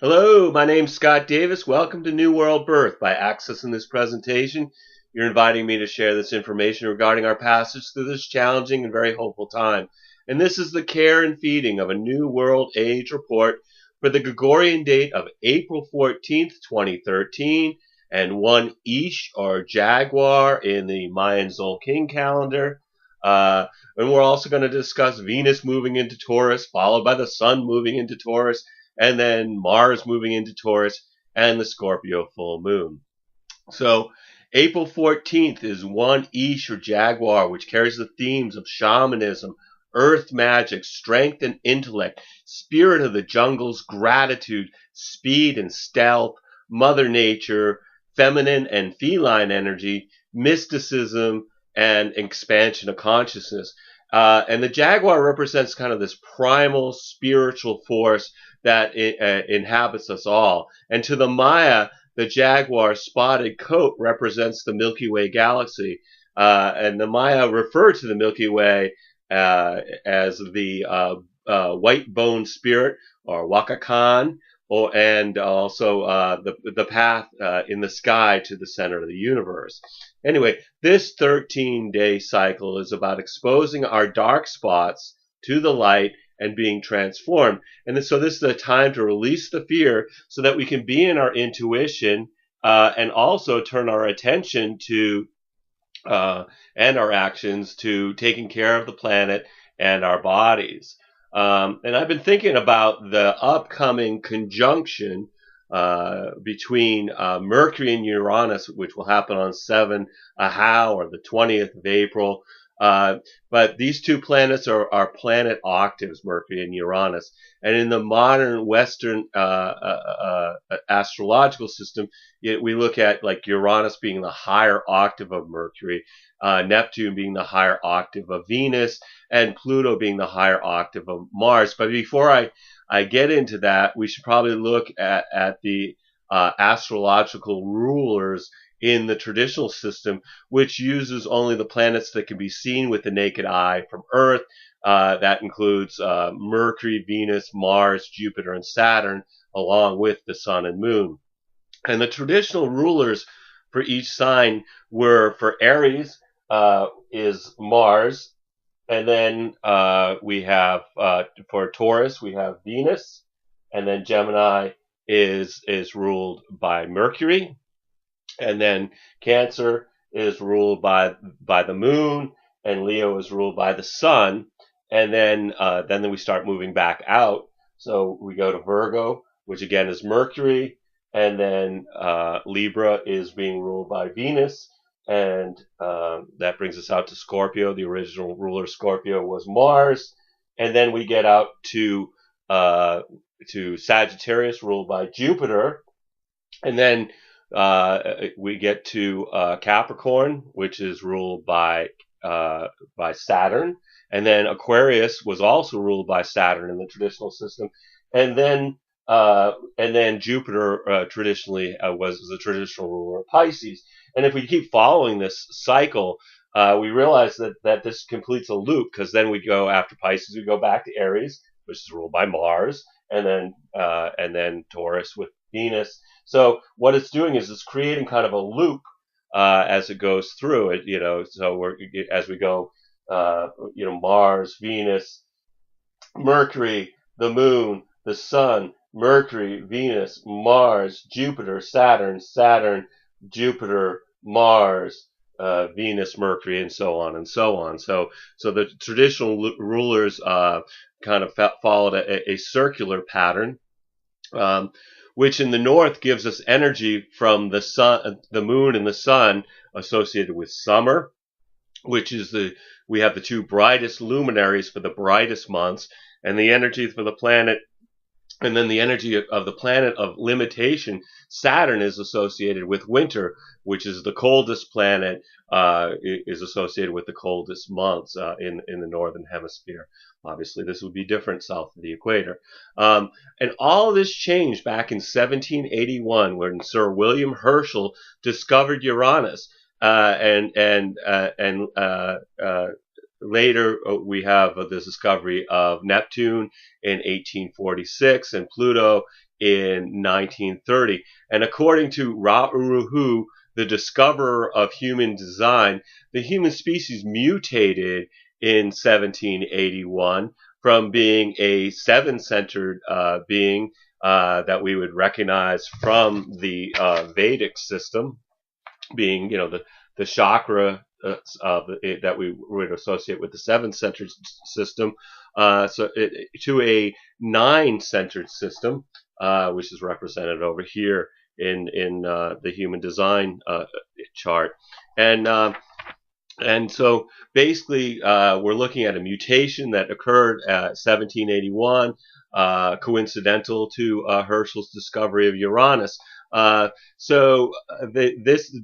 Hello, my name's Scott Davis. Welcome to New World Birth. By accessing this presentation, you're inviting me to share this information regarding our passage through this challenging and very hopeful time. And this is the care and feeding of a New World Age report for the Gregorian date of April 14th, 2013, and 1 Ish or Jaguar in the Mayan Tzolkin calendar. And we're also going to discuss Venus moving into Taurus, followed by the Sun moving into Taurus, and then Mars moving into Taurus, and the Scorpio full moon. So April 14th is 1 Ish or Jaguar, which carries the themes of shamanism, earth magic, strength and intellect, spirit of the jungles, gratitude, speed and stealth, mother nature, feminine and feline energy, mysticism, and expansion of consciousness. And the Jaguar represents kind of this primal spiritual force that inhabits us all. And to the Maya, the Jaguar spotted coat represents the Milky Way galaxy. And the Maya referred to the Milky Way as the white bone spirit, or Wakakan, and also the path in the sky to the center of the universe. Anyway, this 13-day cycle is about exposing our dark spots to the light and being transformed. And so this is a time to release the fear so that we can be in our intuition and also turn our attention to and our actions to taking care of the planet and our bodies. And I've been thinking about the upcoming conjunction between Mercury and Uranus, which will happen on 7 Ahau, or the 20th of April. But these two planets are planet octaves, Mercury and Uranus. And in the modern Western astrological system, we look at like Uranus being the higher octave of Mercury, Neptune being the higher octave of Venus, and Pluto being the higher octave of Mars. But before I get into that, we should probably look at the astrological rulers in the traditional system, which uses only the planets that can be seen with the naked eye from Earth. That includes Mercury, Venus, Mars, Jupiter, and Saturn, along with the Sun and Moon. And the traditional rulers for each sign were, for Aries, is Mars. And then we have, for Taurus, we have Venus. And then Gemini is ruled by Mercury. And then Cancer is ruled by the moon, and Leo is ruled by the sun. And then we start moving back out. So we go to Virgo, which again is Mercury, and then Libra is being ruled by Venus, and that brings us out to Scorpio. The original ruler of Scorpio was Mars, and then we get out to Sagittarius, ruled by Jupiter, and then we get to Capricorn, which is ruled by Saturn, and then Aquarius was also ruled by Saturn in the traditional system, and then Jupiter traditionally was the traditional ruler of Pisces. And if we keep following this cycle, we realize that this completes a loop, because then we go after Pisces, we go back to Aries, which is ruled by Mars, and then Taurus with Venus. So what it's doing is it's creating kind of a loop as it goes through it, So as we go, Mars, Venus, Mercury, the Moon, the Sun, Mercury, Venus, Mars, Jupiter, Saturn, Jupiter, Mars, Venus, Mercury, and so on and so on. So the traditional rulers kind of followed a circular pattern. Which in the north gives us energy from the sun, the moon, and the sun, associated with summer, which is we have the two brightest luminaries for the brightest months, and the energy for the planet, and then the energy of the planet of limitation, Saturn, is associated with winter, which is the coldest planet, is associated with the coldest months in the northern hemisphere. Obviously, this would be different south of the equator. And all of this changed back in 1781 when Sir William Herschel discovered Uranus. Later, we have the discovery of Neptune in 1846 and Pluto in 1930. And according to Ra-Uru-Hu, the discoverer of human design, the human species mutated in 1781 from being a seven-centered being that we would recognize from the Vedic system, being, the chakra that we would associate with the seven-centered system, to a nine-centered system, which is represented over here in the human design chart. And so basically, we're looking at a mutation that occurred at 1781, coincidental to Herschel's discovery of Uranus.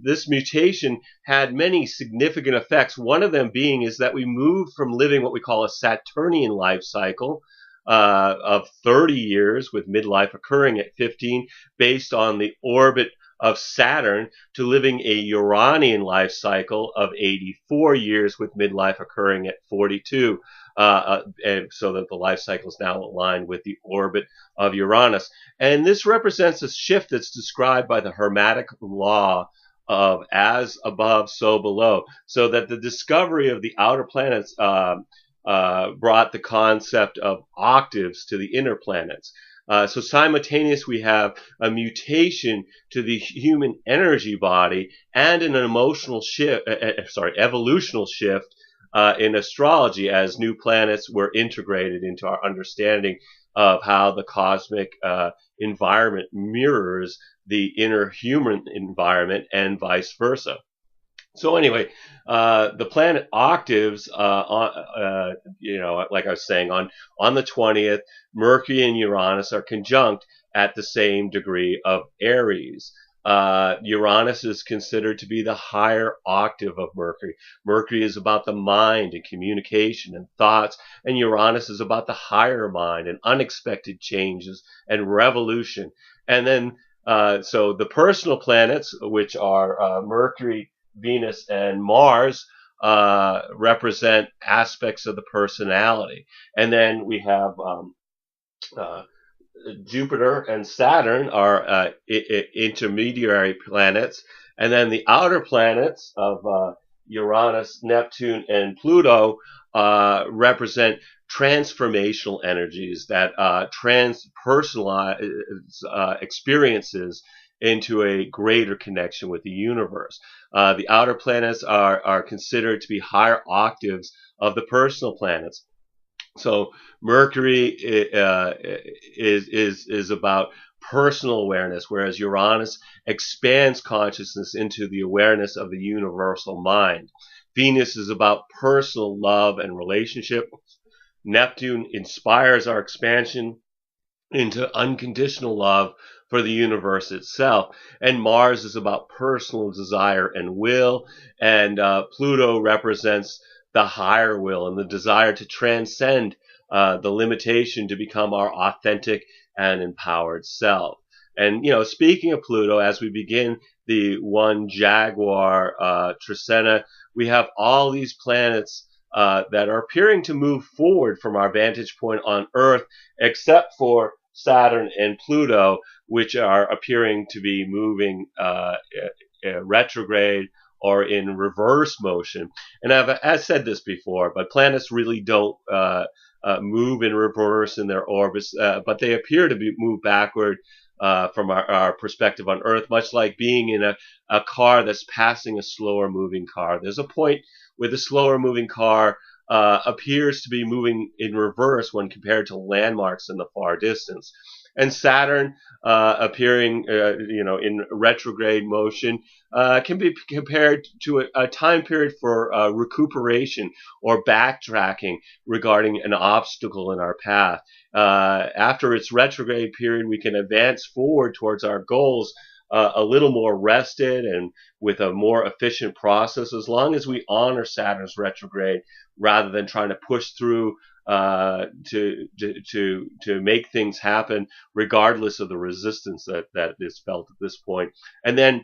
This mutation had many significant effects. One of them being is that we moved from living what we call a Saturnian life cycle of 30 years, with midlife occurring at 15, based on the orbit of Saturn, to living a Uranian life cycle of 84 years, with midlife occurring at 42. And so that the life cycle is now aligned with the orbit of Uranus. And this represents a shift that's described by the Hermetic law of as above, so below. So that the discovery of the outer planets brought the concept of octaves to the inner planets. So simultaneous, we have a mutation to the human energy body and an emotional shift, evolutional shift in astrology, as new planets were integrated into our understanding of how the cosmic environment mirrors the inner human environment and vice versa. So anyway, the planet octaves, like I was saying, on the 20th, Mercury and Uranus are conjunct at the same degree of Aries. Uranus is considered to be the higher octave of Mercury. Mercury is about the mind and communication and thoughts, and Uranus is about the higher mind and unexpected changes and revolution. And then, so the personal planets, which are Mercury, Venus, and Mars, represent aspects of the personality. And then we have Jupiter and Saturn are intermediary planets. And then the outer planets of Uranus, Neptune, and Pluto represent transformational energies that transpersonalize experiences into a greater connection with the universe. The outer planets are considered to be higher octaves of the personal planets. So Mercury is about personal awareness, whereas Uranus expands consciousness into the awareness of the universal mind. Venus is about personal love and relationship. Neptune inspires our expansion into unconditional love for the universe itself. And Mars is about personal desire and will. And Pluto represents the higher will and the desire to transcend the limitation to become our authentic and empowered self. And, speaking of Pluto, as we begin the one Jaguar Tzolkin, we have all these planets that are appearing to move forward from our vantage point on Earth, except for Saturn and Pluto, which are appearing to be moving retrograde or in reverse motion. And I've said this before, but planets really don't move in reverse in their orbits, but they appear to move backward from our perspective on Earth, much like being in a car that's passing a slower moving car. There's a point where the slower moving car appears to be moving in reverse when compared to landmarks in the far distance. And Saturn appearing, in retrograde motion can be compared to a time period for recuperation or backtracking regarding an obstacle in our path. After its retrograde period, we can advance forward towards our goals a little more rested and with a more efficient process, as long as we honor Saturn's retrograde rather than trying to push through to make things happen regardless of the resistance that is felt at this point. And then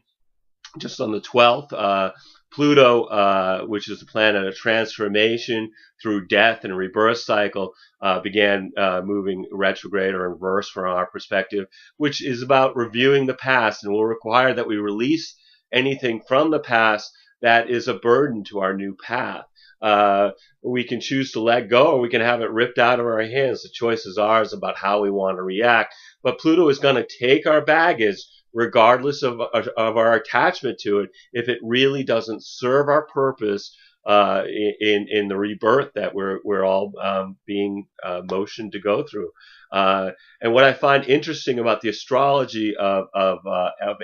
just on the 12th, Pluto, which is the planet of transformation through death and rebirth cycle, began moving retrograde or inverse from our perspective, which is about reviewing the past and will require that we release anything from the past that is a burden to our new path. We can choose to let go, or we can have it ripped out of our hands. The choice is ours about how we want to react. But Pluto is going to take our baggage, regardless of our attachment to it, if it really doesn't serve our purpose in the rebirth that we're all being motioned to go through. And what I find interesting about the astrology of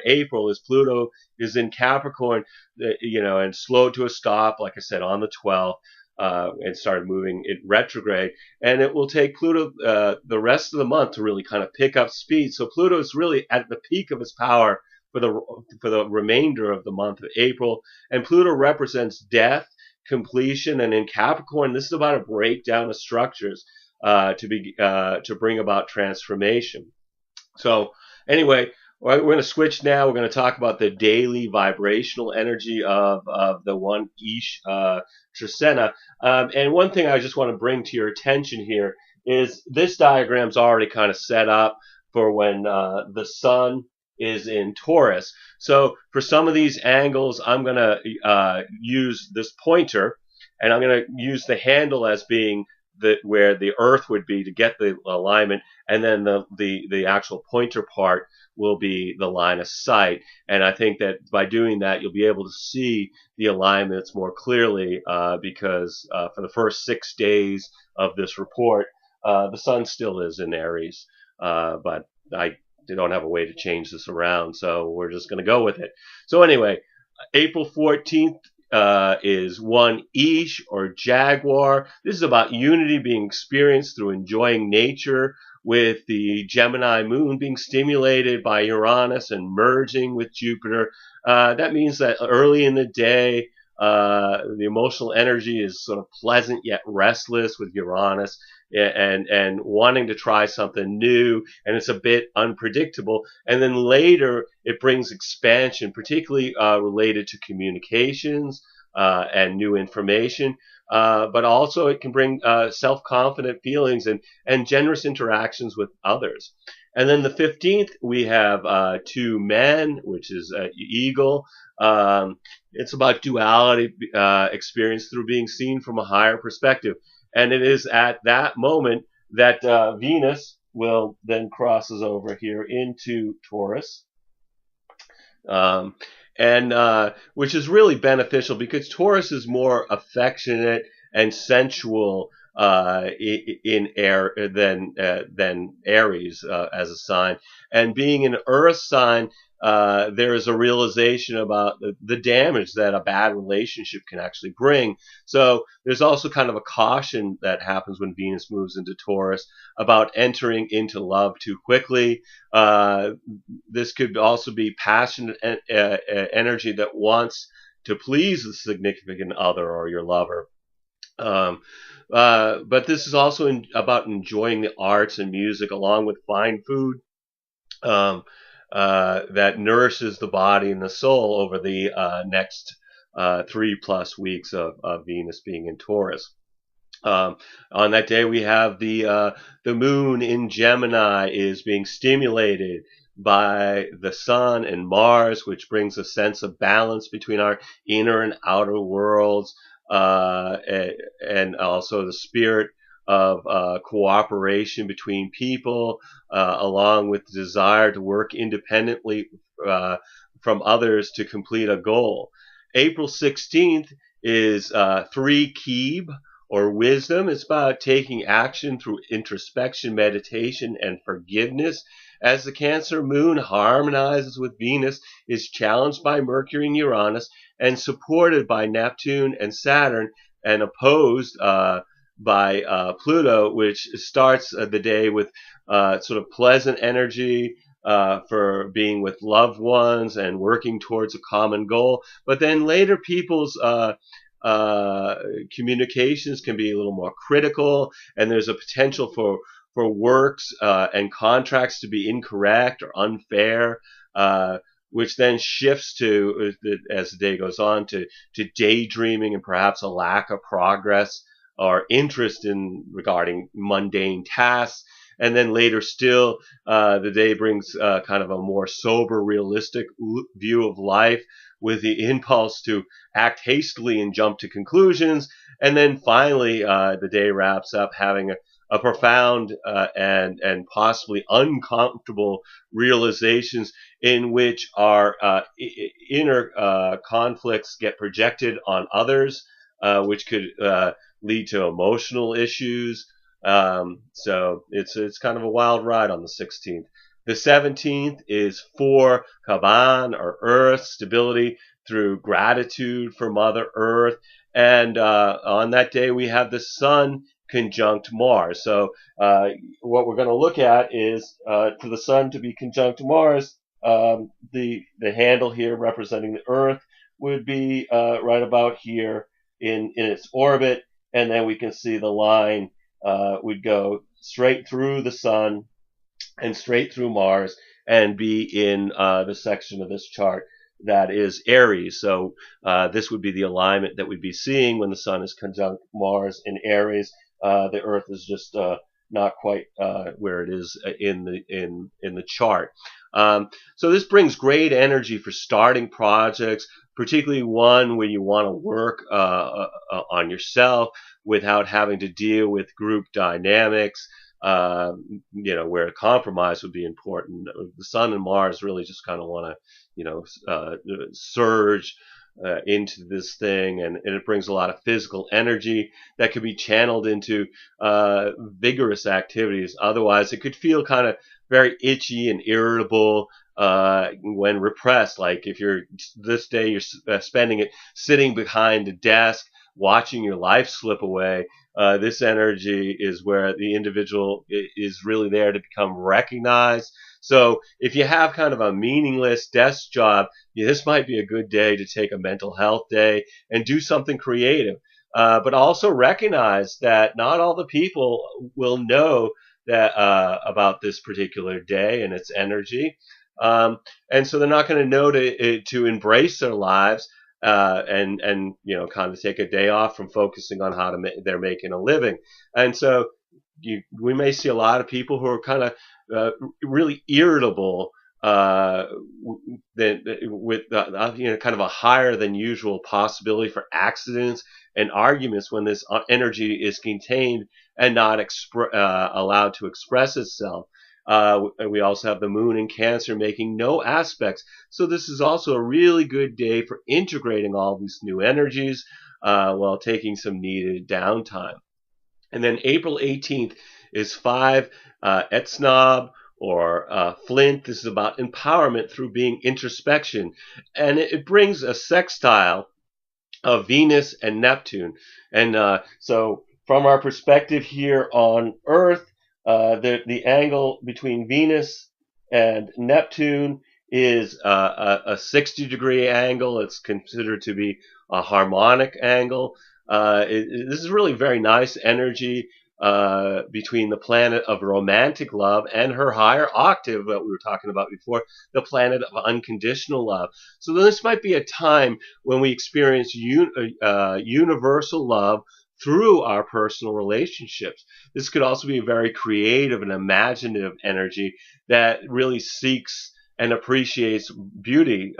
April is Pluto is in Capricorn, and slowed to a stop, like I said, on the 12th. And started moving it retrograde, and it will take Pluto the rest of the month to really kind of pick up speed. So Pluto is really at the peak of its power for the remainder of the month of April, and Pluto represents death, completion, and in Capricorn, this is about a breakdown of structures to bring about transformation. So anyway, we're going to switch now. We're going to talk about the daily vibrational energy of the one Ish Trisena. And one thing I just want to bring to your attention here is this diagram's already kind of set up for when the sun is in Taurus. So for some of these angles, I'm going to use this pointer, and I'm going to use the handle as being where the Earth would be to get the alignment, and then the actual pointer part will be the line of sight. And I think that by doing that, you'll be able to see the alignments more clearly because for the first 6 days of this report, the sun still is in Aries, but I don't have a way to change this around, so we're just going to go with it. So anyway, April 14th is one Ish or Jaguar. This is about unity being experienced through enjoying nature, with the Gemini moon being stimulated by Uranus and merging with Jupiter. That means that early in the day, the emotional energy is sort of pleasant yet restless with Uranus, and wanting to try something new, and it's a bit unpredictable. And then later it brings expansion, particularly related to communications and new information. But also it can bring self-confident feelings and generous interactions with others. And then the 15th, we have 2 Men, which is Eagle. It's about duality experienced through being seen from a higher perspective. And it is at that moment that Venus will then crosses over here into Taurus. Which is really beneficial because Taurus is more affectionate and sensual in air than Aries as a sign. And being an Earth sign, there is a realization about the damage that a bad relationship can actually bring. So there's also kind of a caution that happens when Venus moves into Taurus about entering into love too quickly. This could also be passionate energy that wants to please the significant other or your lover. But this is also about enjoying the arts and music along with fine food that nourishes the body and the soul over the next 3+ weeks of Venus being in Taurus. On that day, we have the moon in Gemini is being stimulated by the sun and Mars, which brings a sense of balance between our inner and outer worlds, and also the spirit of cooperation between people, along with the desire to work independently from others to complete a goal. April 16th is 3 Keeb, or wisdom. It's about taking action through introspection, meditation, and forgiveness. As the Cancer moon harmonizes with Venus, is challenged by Mercury and Uranus, and supported by Neptune and Saturn, and opposed by Pluto, which starts the day with sort of pleasant energy for being with loved ones and working towards a common goal. But then later people's communications can be a little more critical, and there's a potential for works and contracts to be incorrect or unfair. which then shifts to, as the day goes on, to daydreaming and perhaps a lack of progress or interest in regarding mundane tasks. And then later still, the day brings kind of a more sober, realistic view of life with the impulse to act hastily and jump to conclusions. And then finally, the day wraps up having a profound and possibly uncomfortable realizations in which our inner conflicts get projected on others, which could lead to emotional issues. So it's kind of a wild ride on the 16th. The 17th is for Kaban, or Earth, stability through gratitude for Mother Earth. And on that day, we have the Sun conjunct Mars. So what we're going to look at is for the Sun to be conjunct Mars, the handle here representing the Earth would be right about here in its orbit. And then we can see the line would go straight through the Sun and straight through Mars and be in the section of this chart that is Aries. So this would be the alignment that we'd be seeing when the Sun is conjunct Mars in Aries. The Earth is just not quite where it is in the chart. So this brings great energy for starting projects, particularly one where you want to work on yourself without having to deal with group dynamics. Where a compromise would be important. The Sun and Mars really just kind of want to, surge into this thing, and it brings a lot of physical energy that could be channeled into vigorous activities. Otherwise, it could feel kind of very itchy and irritable when repressed. Like if this day you're spending it sitting behind a desk, watching your life slip away. This energy is where the individual is really there to become recognized. So if you have kind of a meaningless desk job, this might be a good day to take a mental health day and do something creative. But also recognize that not all the people will know that about this particular day and its energy. And so they're not going to know to embrace their lives. And kind of take a day off from focusing on how they're making a living. And so we may see a lot of people who are kind of really irritable with kind of a higher than usual possibility for accidents and arguments when this energy is contained and not allowed to express itself. We also have the moon in Cancer making no aspects. So this is also a really good day for integrating all these new energies while taking some needed downtime. And then April 18th is 5 Etsnob, or Flint. This is about empowerment through being introspection. And it brings a sextile of Venus and Neptune. And so from our perspective here on Earth, the angle between Venus and Neptune is a 60-degree angle. It's considered to be a harmonic angle. This is really very nice energy between the planet of romantic love and her higher octave that we were talking about before, the planet of unconditional love. So this might be a time when we experience universal love through our personal relationships. This could also be a very creative and imaginative energy that really seeks and appreciates beauty.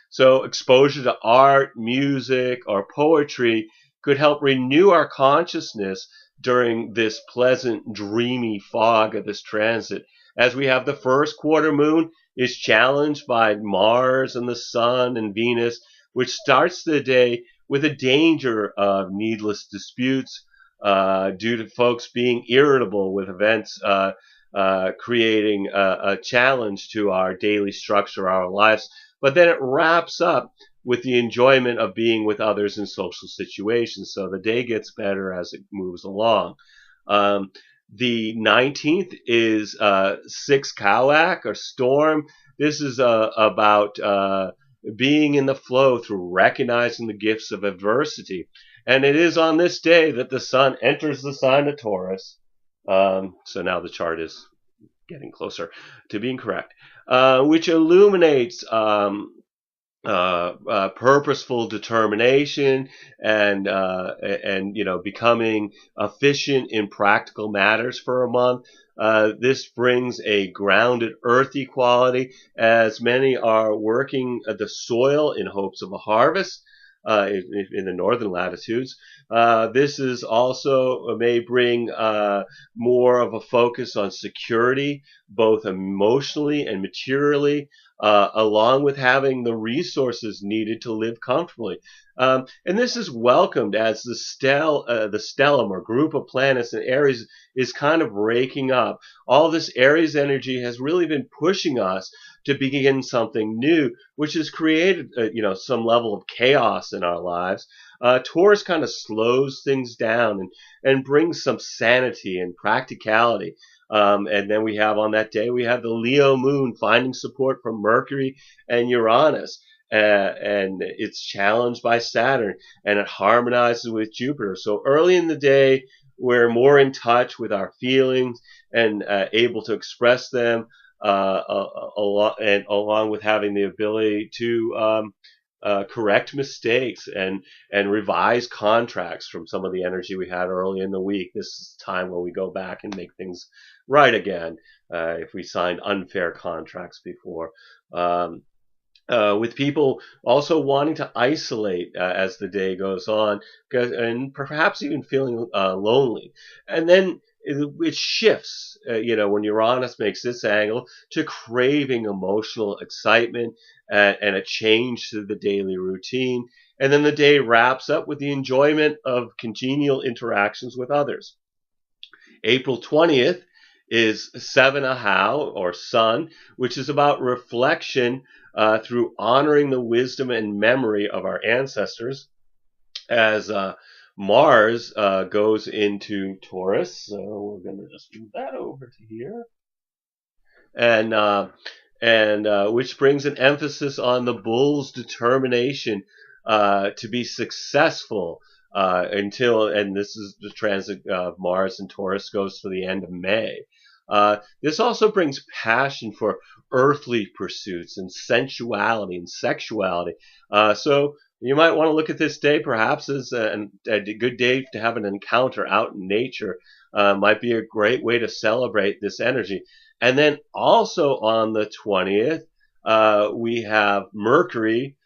So exposure to art, music, or poetry could help renew our consciousness during this pleasant, dreamy fog of this transit. As we have the first quarter moon is challenged by Mars and the Sun and Venus, which starts the day with a danger of needless disputes due to folks being irritable with events creating a challenge to our daily structure, our lives. But then it wraps up with the enjoyment of being with others in social situations. So the day gets better as it moves along. The 19th is 6 Kawak, or Storm. This is about being in the flow through recognizing the gifts of adversity. And it is on this day that the Sun enters the sign of Taurus. So now the chart is getting closer to being correct, which illuminates purposeful determination and becoming efficient in practical matters for a month. This brings a grounded earthy quality as many are working the soil in hopes of a harvest. In the northern latitudes, this is also may bring more of a focus on security, both emotionally and materially, along with having the resources needed to live comfortably. And this is welcomed as the stellum or group of planets in Aries is kind of raking up. All this Aries energy has really been pushing us to begin something new, which has created, some level of chaos in our lives. Taurus kind of slows things down and brings some sanity and practicality. And then we have on that day, we have the Leo moon finding support from Mercury and Uranus. And it's challenged by Saturn and it harmonizes with Jupiter. So early in the day, we're more in touch with our feelings and able to express them, along with having the ability to correct mistakes and revise contracts from some of the energy we had early in the week. This is time where we go back and make things right again if we signed unfair contracts before. With people also wanting to isolate as the day goes on, and perhaps even feeling lonely. And then it shifts, when Uranus makes this angle to craving emotional excitement and a change to the daily routine. And then the day wraps up with the enjoyment of congenial interactions with others. April 20th is Seven Ahau, or Sun, which is about reflection through honoring the wisdom and memory of our ancestors, as Mars goes into Taurus. So we're going to just move that over to here. And which brings an emphasis on the bull's determination to be successful and this is the transit of Mars and Taurus goes to the end of May. This also brings passion for earthly pursuits and sensuality and sexuality. So you might want to look at this day perhaps as a good day to have an encounter out in nature. Might be a great way to celebrate this energy. And then also on the 20th, we have Mercury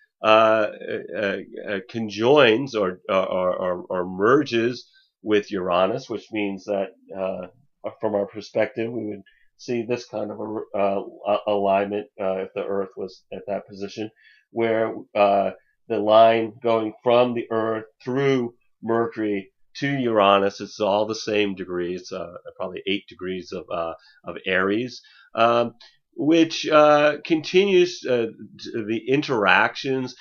conjoins or merges with Uranus, which means that from our perspective, we would see this kind of alignment if the Earth was at that position, where the line going from the Earth through Mercury to Uranus, it's all the same degrees, probably 8 degrees of Aries. Which continues the interactions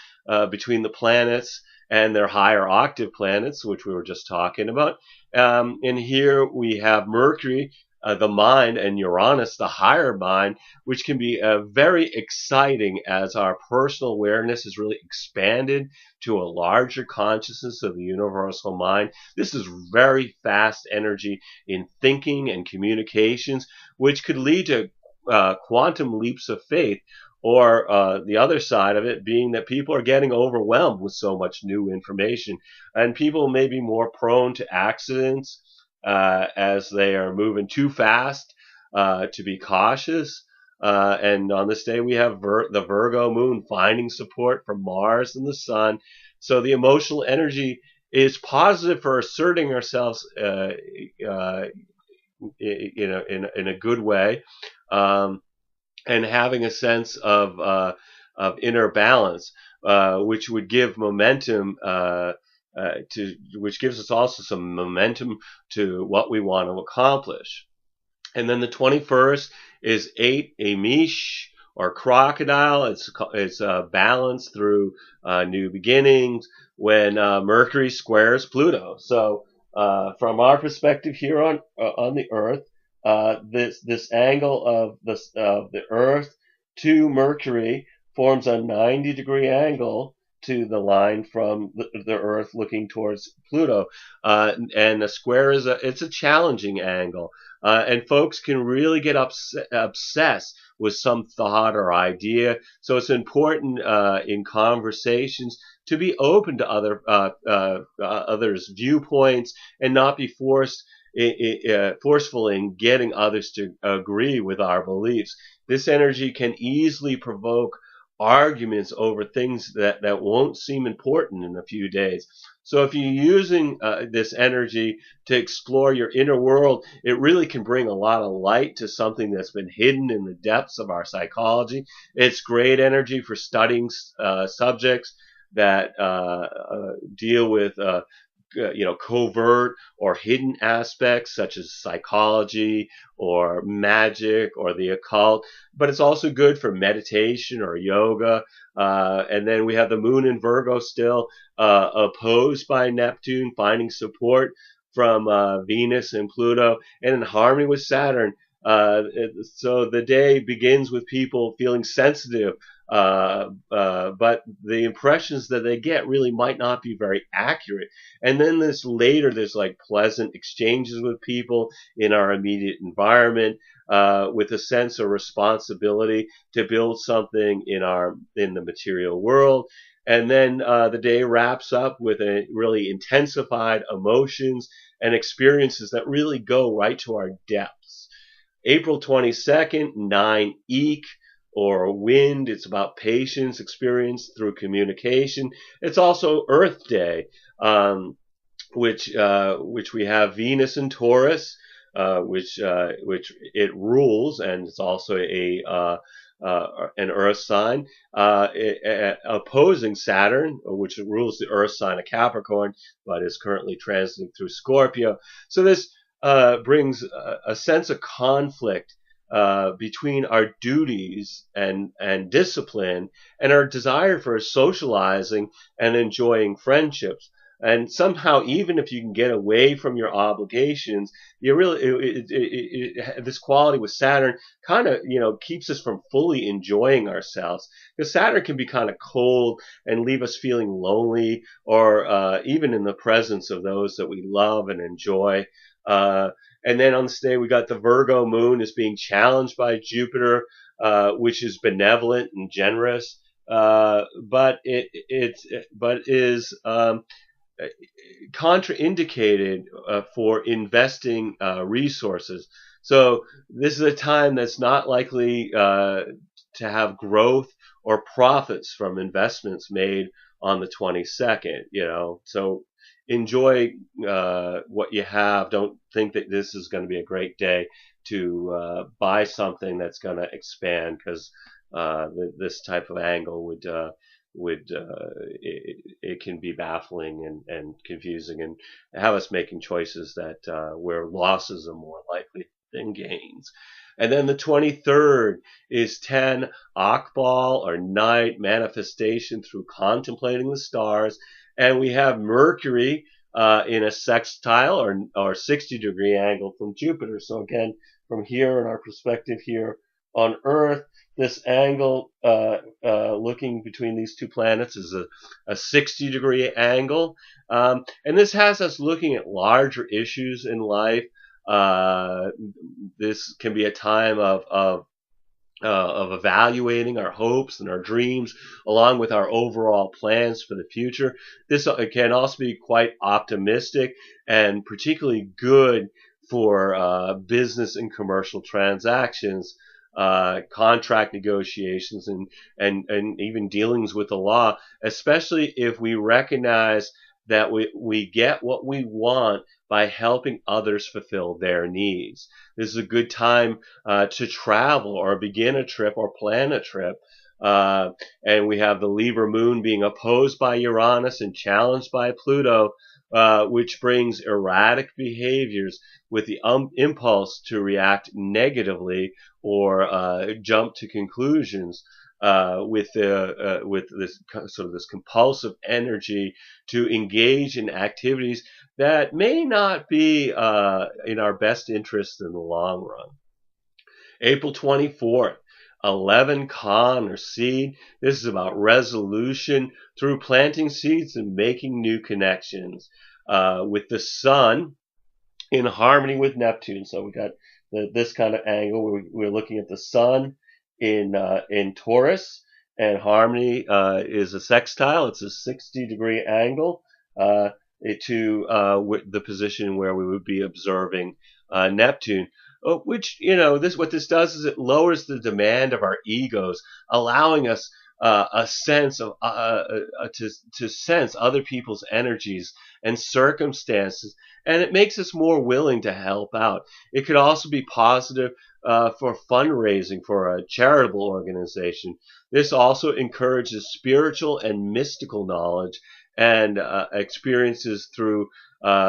between the planets and their higher octave planets, which we were just talking about. And here we have Mercury, the mind, and Uranus, the higher mind, which can be very exciting as our personal awareness is really expanded to a larger consciousness of the universal mind. This is very fast energy in thinking and communications, which could lead to quantum leaps of faith, or the other side of it being that people are getting overwhelmed with so much new information, and people may be more prone to accidents as they are moving too fast to be cautious. And on this day, we have the Virgo moon finding support from Mars and the Sun. So the emotional energy is positive for asserting ourselves in a good way, and having a sense of inner balance, which would give momentum which gives us also some momentum to what we want to accomplish. And then the 21st is 8 Amish, or crocodile. It's balance through new beginnings when Mercury squares Pluto. So from our perspective here on the Earth, this angle of the Earth to Mercury forms a 90-degree angle, to the line from the Earth looking towards Pluto. And a square it's a challenging angle. And folks can really get obsessed with some thought or idea. So it's important in conversations to be open to others' viewpoints and not be forceful in getting others to agree with our beliefs. This energy can easily provoke arguments over things that won't seem important in a few days. So if you're using this energy to explore your inner world, it really can bring a lot of light to something that's been hidden in the depths of our psychology. It's great energy for studying subjects that deal with covert or hidden aspects such as psychology or magic or the occult, but it's also good for meditation or yoga. And then we have the moon in Virgo still opposed by Neptune, finding support from Venus and Pluto, and in harmony with Saturn. So the day begins with people feeling sensitive, but the impressions that they get really might not be very accurate. And then there's like pleasant exchanges with people in our immediate environment, with a sense of responsibility to build something in the material world. And then the day wraps up with a really intensified emotions and experiences that really go right to our depths. April 22nd, 9 Eek, or wind. It's about patience experienced through communication. It's also Earth Day, which we have Venus in Taurus, which it rules, and it's also an Earth sign, opposing Saturn, which rules the Earth sign of Capricorn, but is currently transiting through Scorpio. So this brings a sense of conflict between our duties and discipline and our desire for socializing and enjoying friendships. And somehow, even if you can get away from your obligations, you really this quality with Saturn kind of keeps us from fully enjoying ourselves, because Saturn can be kind of cold and leave us feeling lonely, or even in the presence of those that we love and enjoy. And then on this day, we got the Virgo moon is being challenged by Jupiter, which is benevolent and generous, but is contraindicated for investing resources. So this is a time that's not likely to have growth or profits from investments made on the 22nd. So enjoy what you have. Don't think that this is going to be a great day to buy something that's going to expand, because this type of angle it can be baffling and confusing, and have us making choices that where losses are more likely than gains. And then the 23rd is 10 Akbal, or night manifestation through contemplating the stars. And we have Mercury in a sextile or 60-degree angle from Jupiter. So again, from here in our perspective here on Earth, this angle looking between these two planets is a 60-degree angle. And this has us looking at larger issues in life. This can be a time of evaluating our hopes and our dreams, along with our overall plans for the future. This can also be quite optimistic and particularly good for business and commercial transactions, contract negotiations, and even dealings with the law, especially if we recognize that we get what we want by helping others fulfill their needs. This is a good time to travel or begin a trip or plan a trip. And we have the Libra moon being opposed by Uranus and challenged by Pluto, which brings erratic behaviors with the impulse to react negatively or jump to conclusions, with this sort of this compulsive energy to engage in activities that may not be in our best interest in the long run. April 24th, 11 Con or seed. This is about resolution through planting seeds and making new connections. With the sun in harmony with Neptune. So we got this kind of angle where we're looking at the sun in Taurus, and harmony is a sextile. It's a 60-degree angle to the position where we would be observing Neptune. Which, what this does is it lowers the demand of our egos, allowing us a sense of to sense other people's energies and circumstances, and it makes us more willing to help out. It could also be positive for fundraising for a charitable organization. This also encourages spiritual and mystical knowledge and experiences through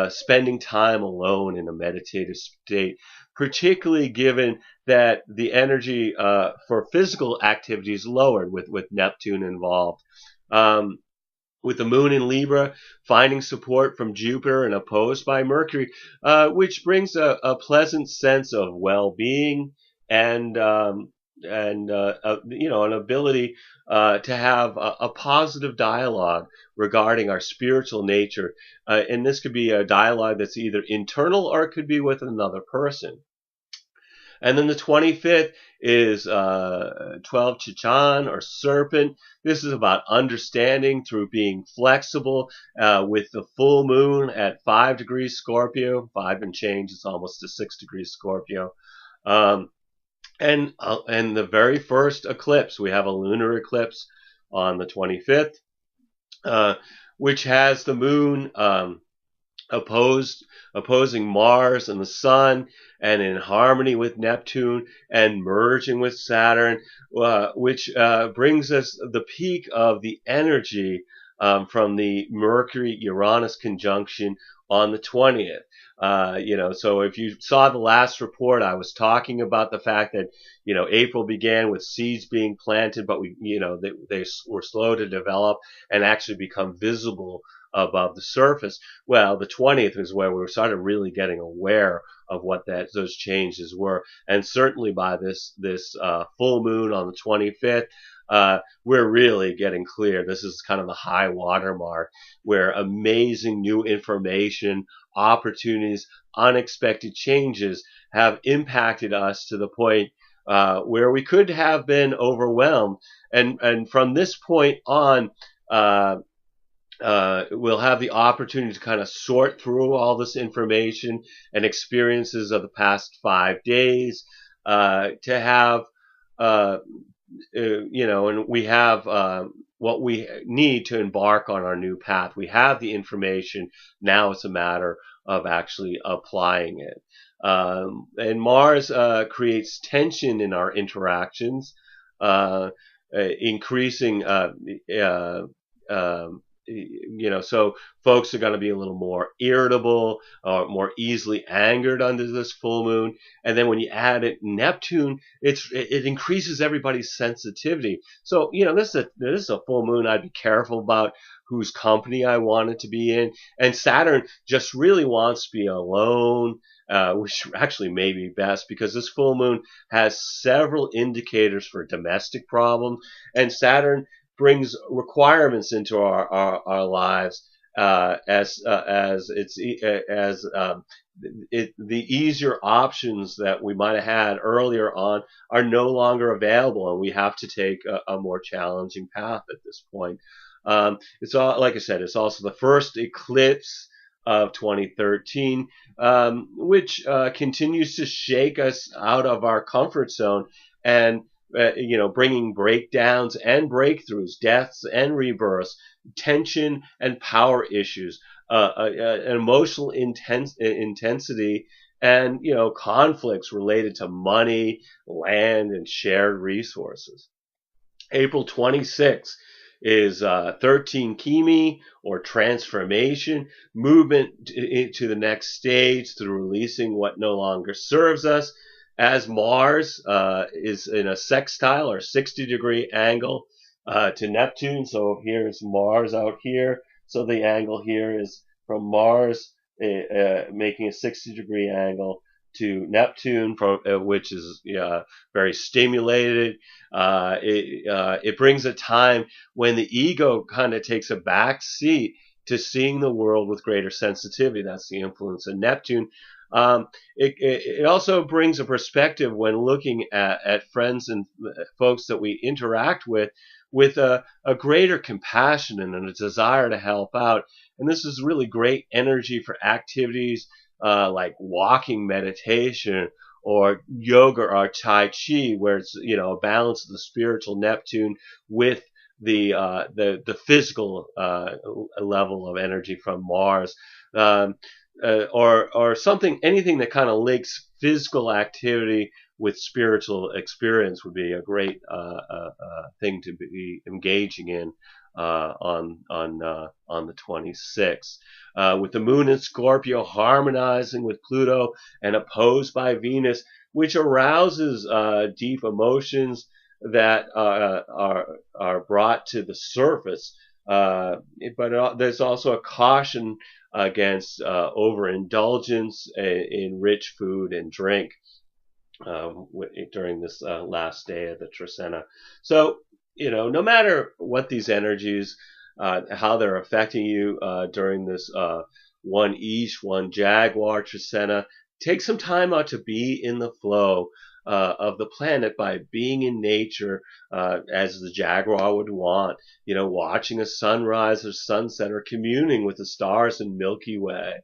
spending time alone in a meditative state, particularly given that the energy for physical activity is lowered with Neptune involved. With the moon in Libra, finding support from Jupiter and opposed by Mercury, which brings a pleasant sense of well-being and an ability to have a positive dialogue regarding our spiritual nature. And this could be a dialogue that's either internal or it could be with another person. And then the 25th is 12 Chichan or serpent. This is about understanding through being flexible with the full moon at 5 degrees Scorpio, 5 and change. It's almost to 6 degrees Scorpio. And the very first eclipse, we have a lunar eclipse on the 25th, which has the moon opposing Mars and the Sun, and in harmony with Neptune and merging with Saturn, which brings us the peak of the energy from the Mercury-Uranus conjunction on the 20th. So if you saw the last report, I was talking about the fact that, April began with seeds being planted, but they were slow to develop and actually become visible above the surface. Well, the 20th is where we started really getting aware of what those changes were, and certainly by this full moon on the 25th, we're really getting clear. This is kind of the high water mark where amazing new information, opportunities, unexpected changes have impacted us to the point where we could have been overwhelmed, and from this point on, we'll have the opportunity to kind of sort through all this information and experiences of the past 5 days, to have, and we have what we need to embark on our new path. We have the information. Now it's a matter of actually applying it. And Mars creates tension in our interactions, increasing so folks are going to be a little more irritable or more easily angered under this full moon. And then when you add it Neptune, it increases everybody's sensitivity. So, this is a full moon. I'd be careful about whose company I wanted to be in. And Saturn just really wants to be alone, which actually may be best because this full moon has several indicators for domestic problems. And Saturn brings requirements into our lives the easier options that we might have had earlier on are no longer available, and we have to take a more challenging path at this point. It's all, like I said, it's also the first eclipse of 2013, which continues to shake us out of our comfort zone and bringing breakdowns and breakthroughs, deaths and rebirths, tension and power issues, an emotional intensity, and conflicts related to money, land, and shared resources. April 26th is 13 Kimi, or transformation, movement to the next stage through releasing what no longer serves us, as Mars is in a sextile or 60-degree angle to Neptune. So here's Mars out here. So the angle here is from Mars making a 60-degree angle to Neptune, which is very stimulated. It brings a time when the ego kind of takes a back seat to seeing the world with greater sensitivity. That's the influence of Neptune. It also brings a perspective when looking at friends and folks that we interact with a greater compassion and a desire to help out. And this is really great energy for activities like walking meditation or yoga or Tai Chi, where it's a balance of the spiritual Neptune with the physical level of energy from Mars, or anything that kind of links physical activity with spiritual experience would be a great thing to be engaging in on the 26th. With the moon in Scorpio harmonizing with Pluto and opposed by Venus, which arouses deep emotions that are brought to the surface. But there's also a caution against overindulgence in rich food and drink during this last day of the Trecena. So, no matter what these energies, how they're affecting you during this one Ish, one Jaguar Trecena, take some time out to be in the flow of the planet by being in nature as the Jaguar would want, watching a sunrise or sunset or communing with the stars in Milky Way,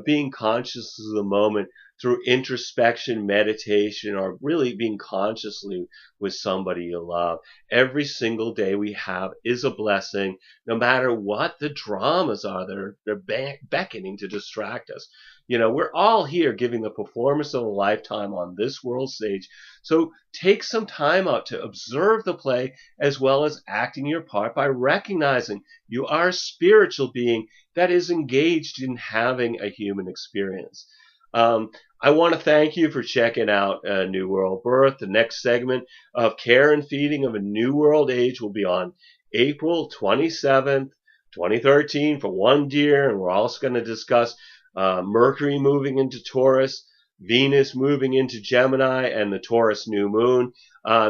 being conscious of the moment through introspection, meditation, or really being consciously with somebody you love. Every single day we have is a blessing, no matter what the dramas are that they're beckoning to distract us. We're all here giving the performance of a lifetime on this world stage. So take some time out to observe the play as well as acting your part by recognizing you are a spiritual being that is engaged in having a human experience. I want to thank you for checking out New World Birth. The next segment of Care and Feeding of a New World Age will be on April 27th, 2013 for one deer, and we're also going to discuss Mercury moving into Taurus, Venus moving into Gemini, and the Taurus new moon.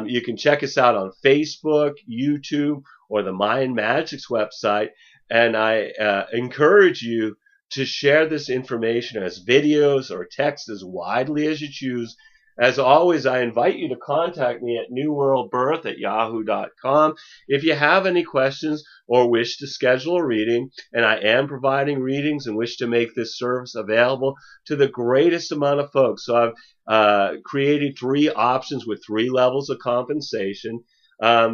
You can check us out on Facebook, YouTube, or the Mind Magics website, and I encourage you to share this information as videos or text as widely as you choose. As always, I invite you to contact me at newworldbirth@yahoo.com if you have any questions or wish to schedule a reading, and I am providing readings and wish to make this service available to the greatest amount of folks. So I've created 3 options with 3 levels of compensation.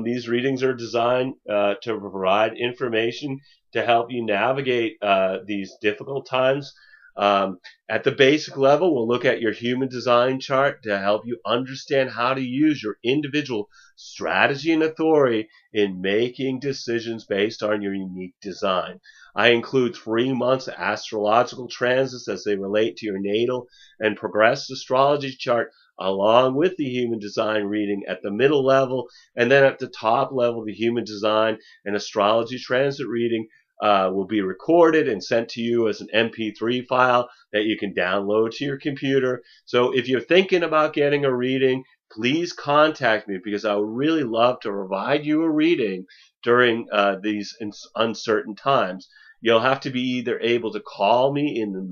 These readings are designed to provide information to help you navigate these difficult times. At the basic level, we'll look at your human design chart to help you understand how to use your individual strategy and authority in making decisions based on your unique design. I include 3 months of astrological transits as they relate to your natal and progressed astrology chart, along with the human design reading at the middle level, and then at the top level, the human design and astrology transit reading will be recorded and sent to you as an MP3 file that you can download to your computer. So if you're thinking about getting a reading, please contact me, because I would really love to provide you a reading during these uncertain times. You'll have to be either able to call me in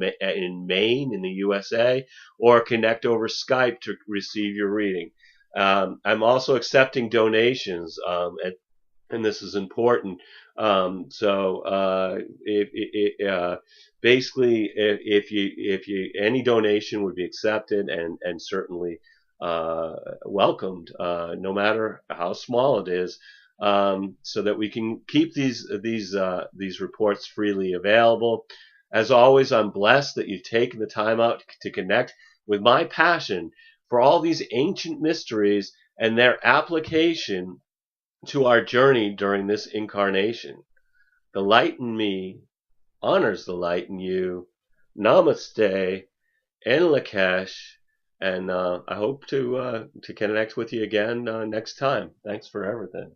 Maine, in the USA, or connect over Skype to receive your reading. I'm also accepting donations, and this is important. Basically, if you any donation would be accepted and certainly welcomed, no matter how small it is, so that we can keep these reports freely available. As always, I'm blessed that you've taken the time out to connect with my passion for all these ancient mysteries and their application to our journey during this incarnation. The light in me honors the light in you. Namaste and Lakesh, and I hope to connect with you again next time. Thanks for everything.